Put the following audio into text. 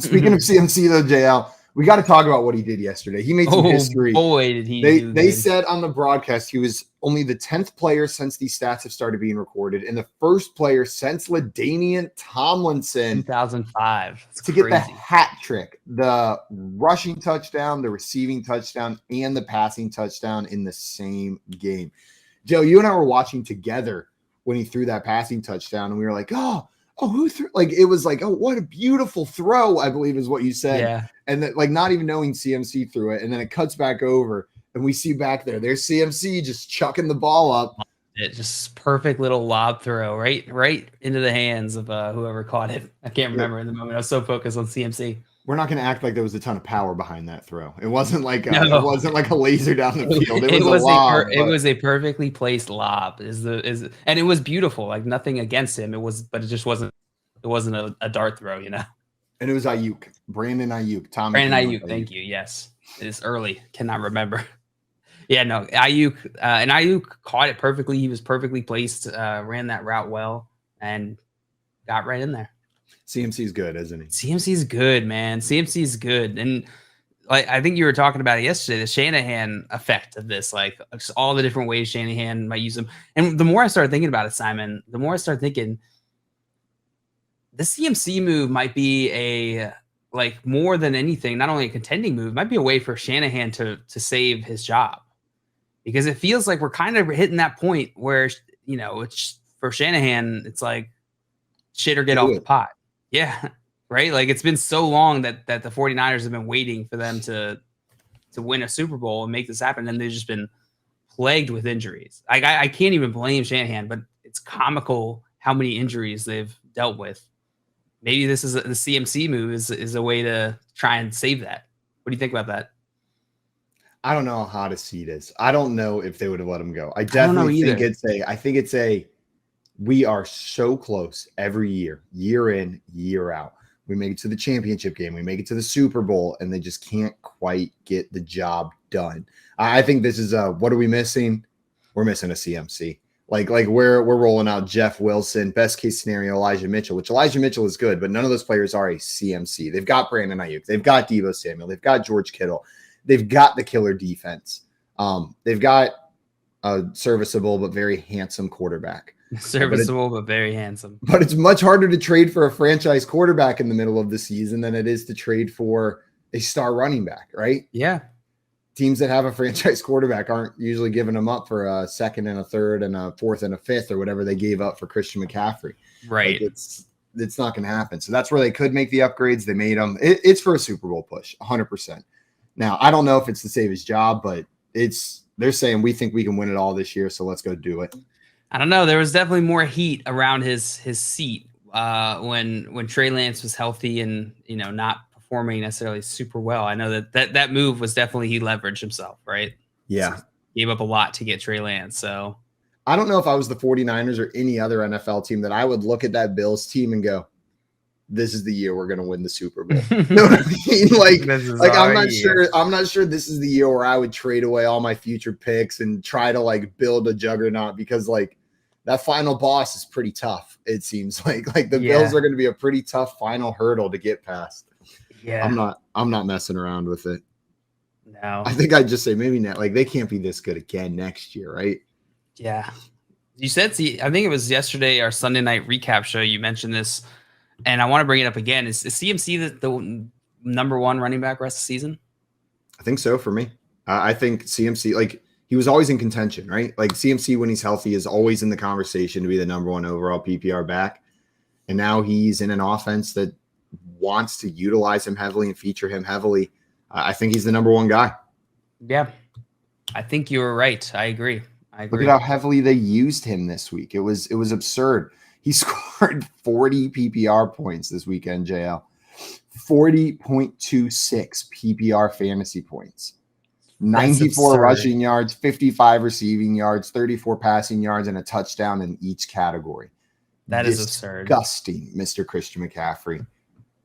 Speaking of CMC though, JL, we got to talk about what he did yesterday. He made some history. Boy, did he! They said on the broadcast he was only the 10th player since these stats have started being recorded, and the first player since LaDainian Tomlinson 2005 to get the hat trick, the rushing touchdown, the receiving touchdown, and the passing touchdown in the same game. Joe, you and I were watching together when he threw that passing touchdown, and we were like, oh, who threw? Like, it was like, oh, what a beautiful throw, I believe is what you said. Yeah. And that, like, not even knowing CMC threw it, and then it cuts back over, and we see back there's CMC just chucking the ball up. It just perfect little lob throw right into the hands of whoever caught it. I can't remember in the moment. I was so focused on CMC. We're not going to act like there was a ton of power behind that throw. It wasn't like it wasn't like a laser down the field. It was a lob. It was a perfectly placed lob. And it was beautiful. Like, nothing against him. But it just wasn't. It wasn't a dart throw, you know. And it was Ayuk, Brandon Ayuk, Brandon Ayuk. Thank you. Yes, it's early. Cannot remember. Yeah, no, Ayuk and Ayuk caught it perfectly. He was perfectly placed. Ran that route well and got right in there. CMC's good, isn't he? CMC's good, man. CMC's good. And like, I think you were talking about it yesterday, the Shanahan effect of this, like just all the different ways Shanahan might use him. And the more I started thinking about it, Simon, the more I started thinking the CMC move might be like more than anything, not only a contending move, might be a way for Shanahan to save his job. Because it feels like we're kind of hitting that point where, you know, it's for Shanahan, it's like shit or get off the pot. Yeah, right? Like, it's been so long that the 49ers have been waiting for them to win a Super Bowl and make this happen, and they've just been plagued with injuries. I can't even blame Shanahan, but it's comical how many injuries they've dealt with. Maybe this is the CMC move is a way to try and save that. What do you think about that? I don't know how to see this. I don't know if they would have let him go. I definitely think it's we are so close every year in, year out. We make it to the championship game. We make it to the Super Bowl, and they just can't quite get the job done. I think this is what are we missing? We're missing a CMC. Like we're rolling out Jeff Wilson, best case scenario, Elijah Mitchell, which Elijah Mitchell is good, but none of those players are a CMC. They've got Brandon Ayuk. They've got Deebo Samuel. They've got George Kittle. They've got the killer defense. They've got a serviceable but very handsome quarterback. Serviceable but very handsome. But it's much harder to trade for a franchise quarterback in the middle of the season than it is to trade for a star running back, right? Yeah. Teams that have a franchise quarterback aren't usually giving them up for a second and a third and a fourth and a fifth or whatever they gave up for Christian McCaffrey. Right. Like, it's not going to happen. So that's where they could make the upgrades. They made them. It's for a Super Bowl push, 100%. Now, I don't know if it's to save his job, but they're saying we think we can win it all this year, so let's go do it. I don't know. There was definitely more heat around his seat when Trey Lance was healthy and, you know, not performing necessarily super well. I know that move was definitely he leveraged himself, right? Yeah. So gave up a lot to get Trey Lance. So I don't know if I was the 49ers or any other NFL team that I would look at that Bills team and go, this is the year we're going to win the Super Bowl. You know what I mean? Like I'm not sure this is the year where I would trade away all my future picks and try to like build a juggernaut, because like that final boss is pretty tough. It seems like the Bills are going to be a pretty tough final hurdle to get past. Yeah. I'm not messing around with it. No. I think I'd just say maybe not. Like, they can't be this good again next year, right? Yeah. You said, I think it was yesterday, our Sunday night recap show, you mentioned this, and I want to bring it up again. Is CMC the number one running back rest of the season? I think so for me. I think CMC, like, he was always in contention, right? Like, CMC, when he's healthy, is always in the conversation to be the number one overall PPR back. And now he's in an offense that wants to utilize him heavily and feature him heavily. I think he's the number one guy. Yeah, I think you were right. I agree. Look at how heavily they used him this week. It was absurd. He scored 40 PPR points this weekend, JL. 40.26 PPR fantasy points. 94 rushing yards, 55 receiving yards, 34 passing yards, and a touchdown in each category. That is absurd. Disgusting, Mr. Christian McCaffrey.